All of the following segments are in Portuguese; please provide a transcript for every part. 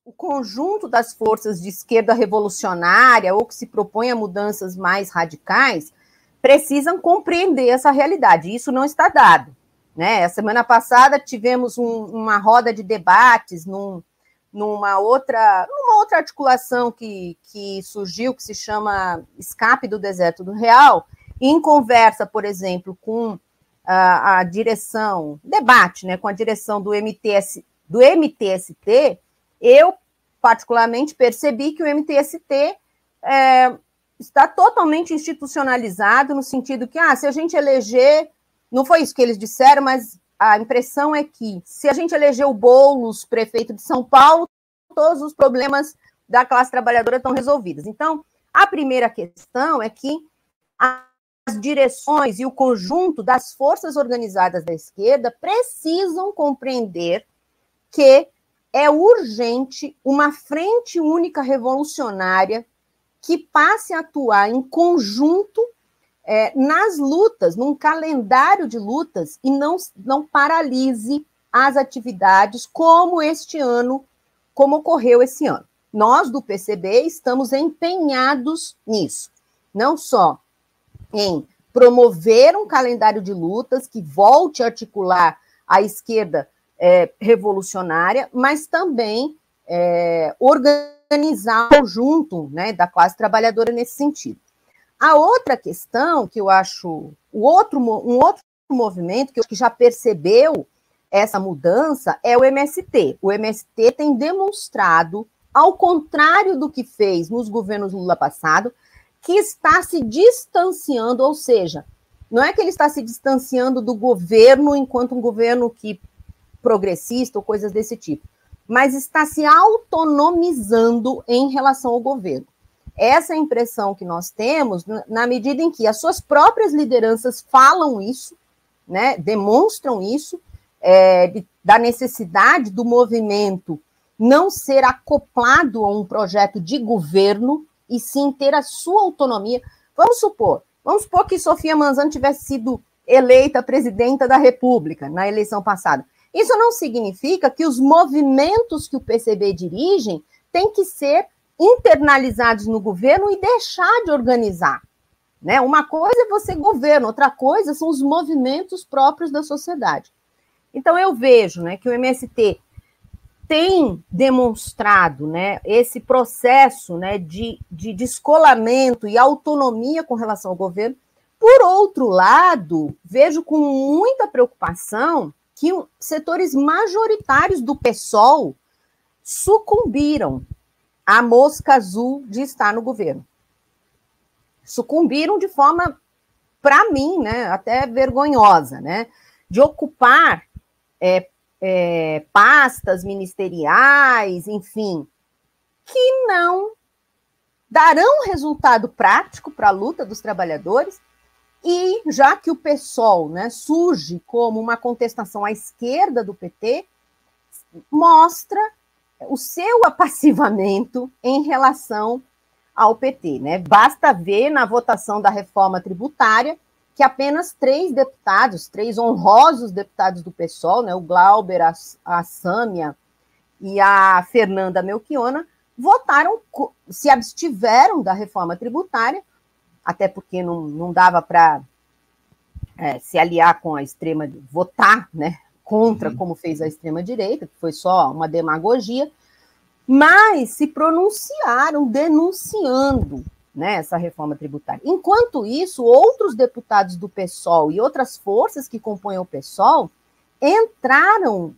o conjunto das forças de esquerda revolucionária ou que se propõem a mudanças mais radicais precisam compreender essa realidade. Isso não está dado, né? A semana passada tivemos uma roda de debates numa outra articulação que surgiu, que se chama Escape do Deserto do Real, e em conversa, por exemplo, com a direção, debate, né, com a direção do MTST, eu particularmente percebi que o MTST está totalmente institucionalizado, no sentido que, se a gente eleger, não foi isso que eles disseram, mas a impressão é que, se a gente eleger o Boulos, prefeito de São Paulo, todos os problemas da classe trabalhadora estão resolvidos. Então, a primeira questão é que as direções e o conjunto das forças organizadas da esquerda precisam compreender que é urgente uma frente única revolucionária que passe a atuar em conjunto nas lutas, num calendário de lutas, e não paralise as atividades como ocorreu esse ano. Nós, do PCB, estamos empenhados nisso, não só em promover um calendário de lutas que volte a articular a esquerda revolucionária, mas também organizar o conjunto, né, da classe trabalhadora nesse sentido. A outra questão que eu acho, um outro movimento que já percebeu essa mudança é o MST. O MST tem demonstrado, ao contrário do que fez nos governos Lula passado, que está se distanciando, ou seja, não é que ele está se distanciando do governo enquanto um governo progressista ou coisas desse tipo, mas está se autonomizando em relação ao governo. Essa é a impressão que nós temos, na medida em que as suas próprias lideranças falam isso, né, demonstram isso, da necessidade do movimento não ser acoplado a um projeto de governo, e sim ter a sua autonomia. Vamos supor que Sofia Manzano tivesse sido eleita presidenta da República na eleição passada. Isso não significa que os movimentos que o PCB dirigem têm que ser internalizados no governo e deixar de organizar, né? Uma coisa é você governo, outra coisa são os movimentos próprios da sociedade. Então eu vejo, né, que o MST tem demonstrado, né, esse processo, né, de descolamento e autonomia com relação ao governo. Por outro lado, vejo com muita preocupação que setores majoritários do PSOL sucumbiram à mosca azul de estar no governo. Sucumbiram de forma, para mim, né, até vergonhosa, né, de ocupar pastas ministeriais, enfim, que não darão resultado prático para a luta dos trabalhadores. E já que o PSOL, né, surge como uma contestação à esquerda do PT, mostra o seu apassivamento em relação ao PT, né? Basta ver na votação da reforma tributária que apenas 3 honrosos deputados do PSOL, né, o Glauber, a Sâmia e a Fernanda Melchiona, se abstiveram da reforma tributária, até porque não dava para se aliar com a votar, né, contra, como fez a extrema-direita, que foi só uma demagogia, mas se pronunciaram denunciando, né, essa reforma tributária. Enquanto isso, outros deputados do PSOL e outras forças que compõem o PSOL entraram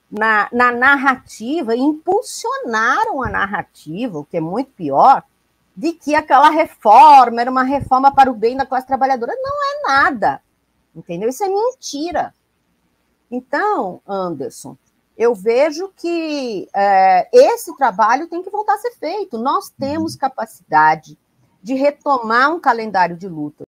na narrativa e impulsionaram a narrativa, o que é muito pior, de que aquela reforma era uma reforma para o bem da classe trabalhadora. Não é nada, entendeu? Isso é mentira. Então, Anderson, eu vejo que esse trabalho tem que voltar a ser feito. Nós temos capacidade de retomar um calendário de luta.